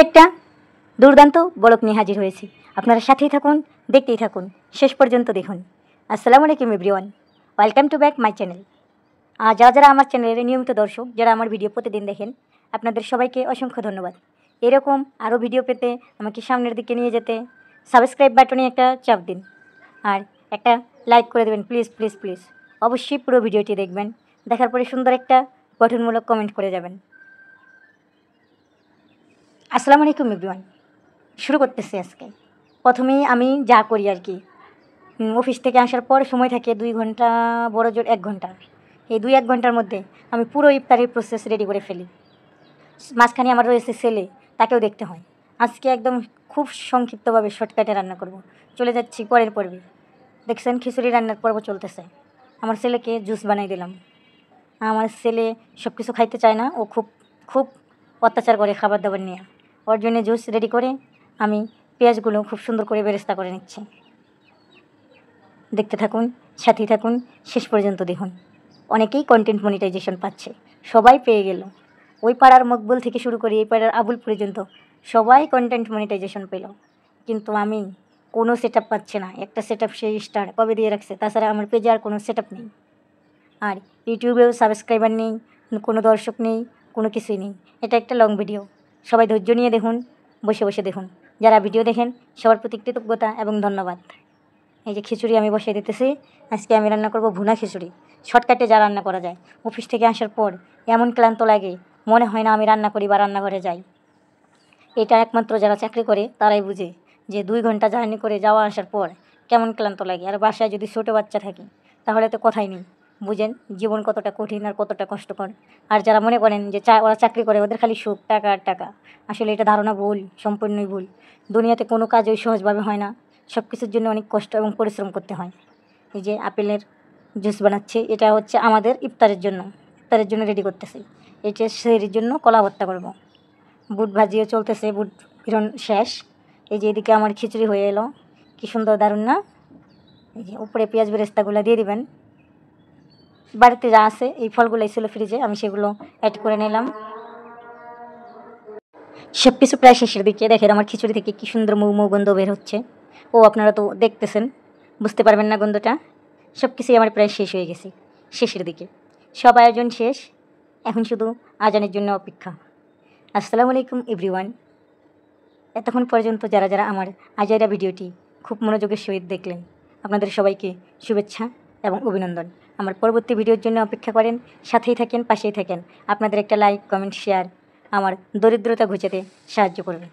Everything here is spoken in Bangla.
একটা দুর্দান্ত বলক নিয়ে হাজির হয়েছি। আপনারা সাথেই থাকুন, দেখতেই থাকুন, শেষ পর্যন্ত দেখুন। আসসালামু আলাইকুম everyone, welcome to back my channel. যারা যারা আমার চ্যানেলের নিয়মিত দর্শক, যারা আমার ভিডিও প্রতিদিন দেখেন, আপনাদের সবাইকে অসংখ্য ধন্যবাদ। এরকম আরও ভিডিও পেতে আমাকে সামনের দিকে নিয়ে যেতে সাবস্ক্রাইব বাটনে একটা চাপ দিন আর একটা লাইক করে দেবেন প্লিজ প্লিজ প্লিজ। অবশ্যই পুরো ভিডিওটি দেখবেন, দেখার পরে সুন্দর একটা গঠনমূলক কমেন্ট করে যাবেন। আসসালামু আলাইকুম এভরিওয়ান, শুরু করতেছি আজকে। প্রথমেই আমি যা করি আর কি, অফিস থেকে আসার পর সময় থাকে 2 ঘন্টা, বড় জোর 1 ঘন্টা। এই 2-1 ঘন্টার মধ্যে আমি পুরো ইফতারের প্রসেস রেডি করে ফেলি। মাঝখানে আমার রয়েছে ছেলে, তাকেও দেখতে হয়। আজকে একদম খুব সংক্ষিপ্তভাবে শর্টকাটে রান্না করব। চলে যাচ্ছি পরের পর্বে। দেখছেন খিচুড়ি রান্নার পর্ব চলতেছে। আমার ছেলেকে জুস বানাই দিলাম। আমার ছেলে সব কিছু খাইতে চায় না, ও খুব খুব অত্যাচার করে খাবার দাবার নিয়ে। ওর জন্য জুস রেডি করে আমি পেঁয়াজগুলো খুব সুন্দর করে বেরেস্তা করে নিচ্ছি। দেখতে থাকুন, সাথেই থাকুন, শেষ পর্যন্ত দেখুন। অনেকেই কন্টেন্ট মনিটাইজেশন পাচ্ছে, সবাই পেয়ে গেল। ওই পাড়ার মকবুল থেকে শুরু করে এই পাড়ার আবুল পর্যন্ত সবাই কন্টেন্ট মনিটাইজেশন পেল, কিন্তু আমি কোনো সেট আপ পাচ্ছি না। একটা সেট আপ সেই স্টার কবে দিয়ে রাখছে, তাছাড়া আমার পেজে আর কোনো সেট আপ নেই। আর ইউটিউবেও সাবস্ক্রাইবার নেই, কোনো দর্শক নেই, কোনো কিছুই নেই। এটা একটা লং ভিডিও, সবাই ধৈর্য নিয়ে দেখুন, বসে বসে দেখুন। যারা ভিডিও দেখেন সবার প্রতি কৃতজ্ঞতা এবং ধন্যবাদ। এই যে খিচুড়ি আমি বসিয়ে দিতেছি। আজকে আমি রান্না করব ভুনা খিচুড়ি, শর্টকাটে যা রান্না করা যায়। অফিস থেকে আসার পর এমন ক্লান্ত লাগে, মনে হয় না আমি রান্না করি বা রান্নাঘরে যাই। এটা একমাত্র যারা চাকরি করে তারাই বুঝে যে 2 ঘন্টা জার্নি করে যাওয়া আসার পর কেমন ক্লান্ত লাগে। আর বাসায় যদি ছোটো বাচ্চা থাকে তাহলে তো কথাই নেই, বুঝেন জীবন কতটা কঠিন আর কতটা কষ্টকর। আর যারা মনে করেন যে ওরা চাকরি করে, ওদের খালি সুখ, টাকা আর টাকা, আসলে এটা ধারণা ভুল, সম্পূর্ণই ভুল। দুনিয়াতে কোনো কাজই সহজভাবে হয় না, সব কিছুর জন্য অনেক কষ্ট এবং পরিশ্রম করতে হয়। এই যে আপেলের জুস বানাচ্ছি, এটা হচ্ছে আমাদের ইফতারের জন্য রেডি করতেছি। এটা সেহরির জন্য কলা ভর্তা করব। বুট ভাজিও চলতেছে, বুট ফিরন শেষ। এই যে এদিকে আমার খিচুড়ি হয়ে এলো, কি সুন্দর দারুণ না? এই যে উপরে পেঁয়াজ বেরেস্তাগুলো দিয়ে দিবেন। বাড়িতে যা আছে এই ফলগুলোই ছিল ফ্রিজে, আমি সেগুলো অ্যাড করে নিলাম। সব কিছু প্রায় শেষের দিকে। দেখেন আমার খিচুড়ি থেকে কী সুন্দর মৌ মৌ গন্ধ বের হচ্ছে। ও আপনারা তো দেখতেছেন, বুঝতে পারবেন না গন্ধটা। সব কিছুই আমার প্রায় শেষ হয়ে গেছে, শেষের দিকে। সব আয়োজন শেষ, এখন শুধু আজানের জন্য অপেক্ষা। আসসালামু আলাইকুম এভরিওয়ান। এতক্ষণ পর্যন্ত যারা যারা আমার আজাইরা ভিডিওটি খুব মনোযোগের সহিত দেখলেন, আপনাদের সবাইকে শুভেচ্ছা এবং অভিনন্দন। আমার পরবর্তী ভিডিওর জন্য অপেক্ষা করেন, সাথেই থাকেন, পাশেই থাকেন। আপনাদের একটা লাইক, কমেন্ট, শেয়ার আমার দরিদ্রতা ঘুচাতে সাহায্য করবে।